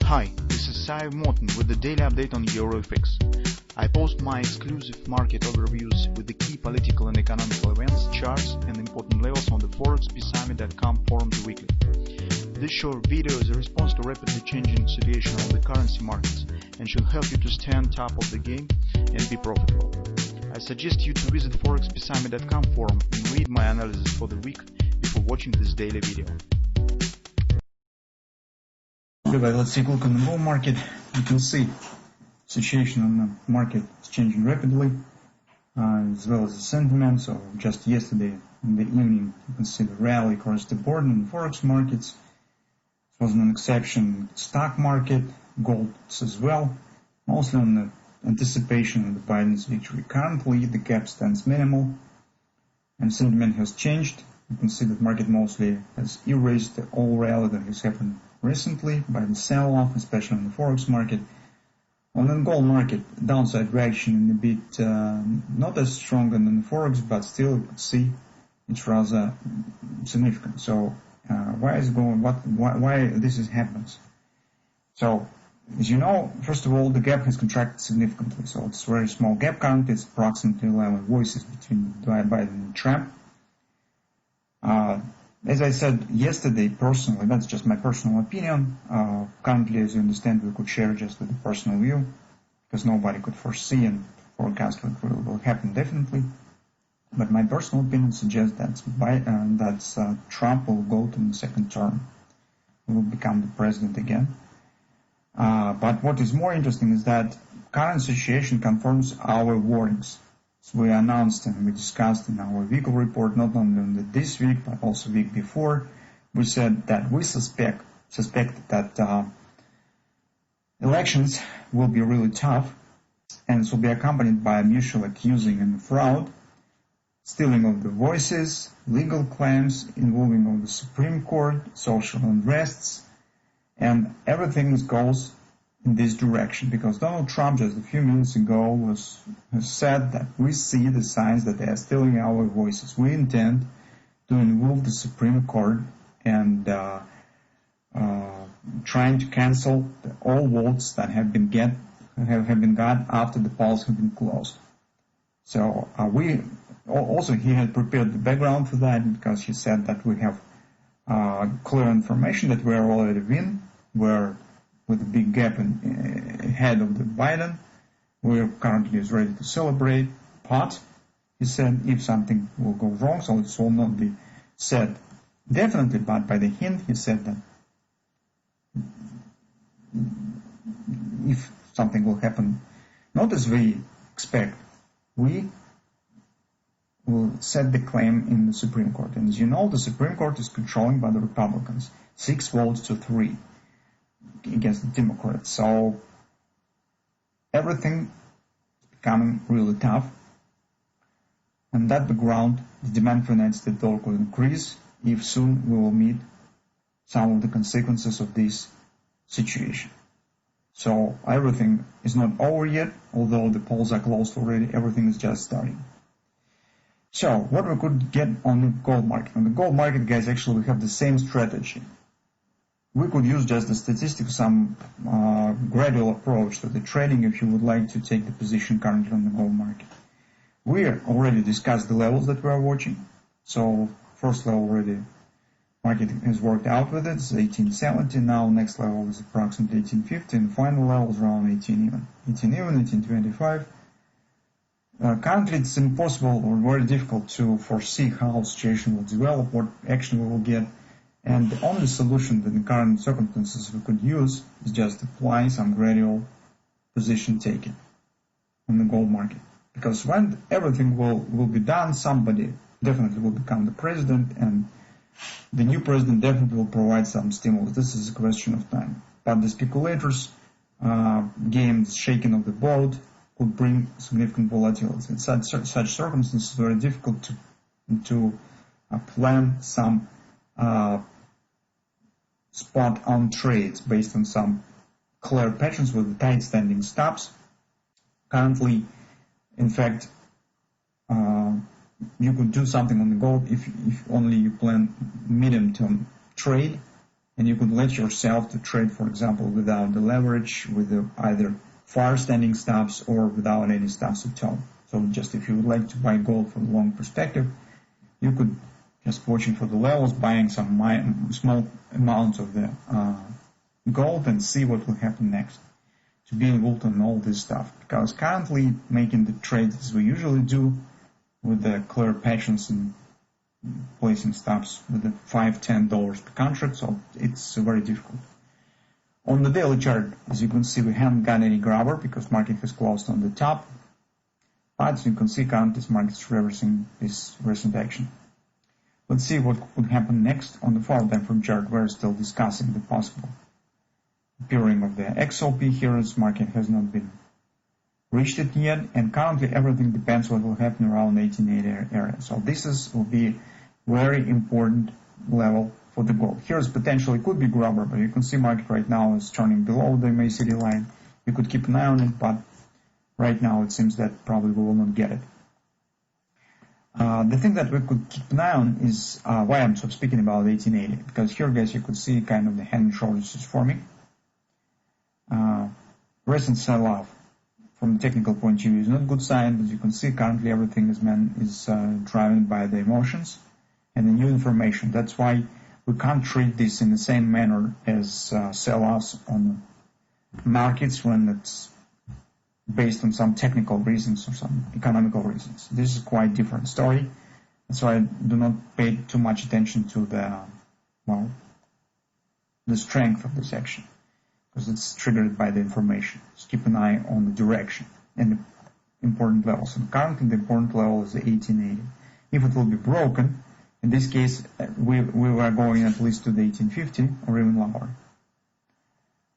Hi, this is Sive Morten with the daily update on EuroFX. I post my exclusive market overviews with the key political and economical events, charts and important levels on the ForexPeaceArmy.com forums weekly. This short video is a response to rapidly changing situation on the currency markets and should help you to stay on top of the game and be profitable. I suggest you to visit ForexPeaceArmy.com forum and read my analysis for the week before watching this daily video. Let's take a look on the bull market. You can see situation on the market is changing rapidly, as well as the sentiment. So just yesterday in the evening, you can see the rally across the board in the forex markets. It wasn't an exception. Stock market, gold as well, mostly on the anticipation of the Biden's victory. Currently, the gap stands minimal, and sentiment has changed. You can see that market mostly has erased the all rally that has happened recently by the sell-off, especially on the forex market. On the gold market, downside reaction in a bit not as strong than in the forex, but still you can see it's rather significant. So why is it going? Why this is happens? So as you know, first of all, the gap has contracted significantly. So it's a very small gap currently. It's approximately 11 voices between Biden and Trump. As I said yesterday, personally, that's just my personal opinion. Currently, as you understand, we could share just with a personal view, because nobody could foresee and forecast what will happen definitely. But my personal opinion suggests that Trump will go to the second term. He will become the president again. But what is more interesting is that current situation confirms our warnings. We announced and we discussed in our weekly report, not only on this week, but also week before, we said that we suspect that elections will be really tough, and it will be accompanied by mutual accusing and fraud, stealing of the voices, legal claims involving of the Supreme Court, social unrests, and everything goes in this direction, because Donald Trump just a few minutes ago has said that we see the signs that they are stealing our voices. We intend to involve the Supreme Court and trying to cancel all votes that have been got after the polls have been closed. So he had prepared the background for that, because he said that we have clear information that we are already we're with a big gap ahead of the Biden. We're currently ready to celebrate, but he said if something will go wrong, so it will not be said definitely, but by the hint, he said that if something will happen not as we expect, we will set the claim in the Supreme Court. And as you know, the Supreme Court is controlled by the Republicans, 6 votes to 3. Against the Democrats. So everything is becoming really tough. On that background, the demand for United States dollar will increase if soon we will meet some of the consequences of this situation. So everything is not over yet, although the polls are closed already. Everything is just starting. So what we could get on the gold market? On the gold market, guys, actually we have the same strategy. We could use just the statistics, some gradual approach to the trading if you would like to take the position currently on the gold market. We already discussed the levels that we are watching. So first level already, market has worked out with it, it's 1870. Now next level is approximately 1850, and final level is around 18 even, 1825. Currently it's impossible or very difficult to foresee how the situation will develop, what action we will get. And the only solution that in current circumstances we could use is just apply some gradual position taking on the gold market. Because when everything will be done, somebody definitely will become the president, and the new president definitely will provide some stimulus. This is a question of time. But the speculators' game, the shaking of the boat, could bring significant volatility. In such circumstances, it's very difficult to plan some spot on trades based on some clear patterns with tight standing stops. Currently, in fact, you could do something on the gold if only you plan medium-term trade, and you could let yourself to trade, for example, without the leverage, with either far standing stops or without any stops at all. So just if you would like to buy gold from a long perspective, you could just watching for the levels, buying some small amounts of the gold and see what will happen next, to be involved in all this stuff. Because currently making the trades as we usually do, with the clear patience and placing stops with the $5-10 per contract, so it's very difficult. On the daily chart, as you can see, we haven't got any grabber because market has closed on the top. But as you can see, currently this market is reversing this recent action. Let's see what would happen next on the 4-time frame chart. We're still discussing the possible appearing of the XLP here. This market has not been reached it yet, and currently everything depends what will happen around 1880 area. So this will be very important level for the gold. Here's potentially could be grabber, but you can see market right now is turning below the MACD line. You could keep an eye on it, but right now it seems that probably we will not get it. The thing that we could keep an eye on is why I'm speaking about 1880, because here, guys, you could see kind of the hand and shoulders is forming. Recent sell-off from the technical point of view is not a good sign. As you can see, currently everything is driven by the emotions and the new information. That's why we can't treat this in the same manner as sell-offs on markets when it's based on some technical reasons or some economical reasons. This is quite different story. That's why I do not pay too much attention to the strength of this action, because it's triggered by the information. Just keep an eye on the direction and the important levels. And currently the important level is the 1880. If it will be broken, in this case we were going at least to the 1850 or even lower.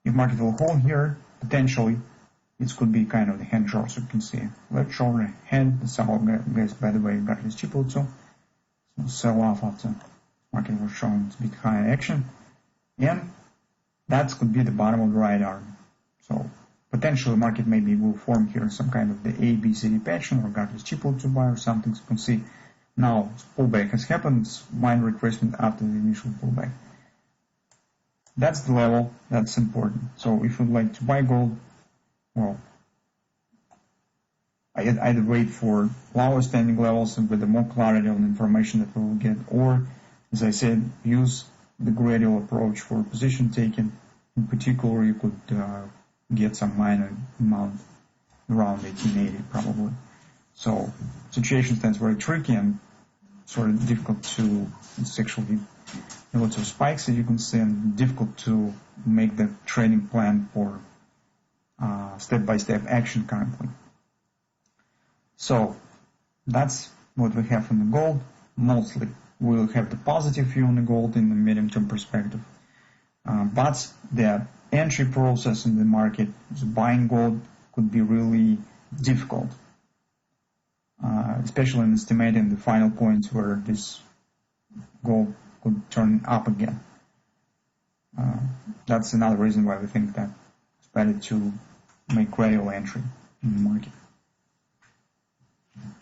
If market will hold here, potentially it could be kind of the hand short. So you can see left shoulder, hand. Some guys, by the way, got this cheap also. So sell off after market was showing a bit higher action, and that could be the bottom of the right arm. So potentially market maybe will form here some kind of the ABCD pattern, or got this cheap to buy or something. So you can see now pullback has happened. It's minor retracement after the initial pullback. That's the level that's important. So if you'd like to buy gold, well, I either wait for lower standing levels and with the more clarity on the information that we will get, or, as I said, use the gradual approach for position taking. In particular, you could get some minor amount around 1880 probably. So situation stands very tricky and sort of difficult to, it's actually lots of spikes as you can see, and difficult to make the trading plan for step-by-step action currently. So that's what we have in the gold. Mostly we'll have the positive view on the gold in the medium-term perspective. But the entry process in the market, buying gold, could be really difficult, especially in estimating the final points where this gold could turn up again. That's another reason why we think that it's better to make gradual entry in the market.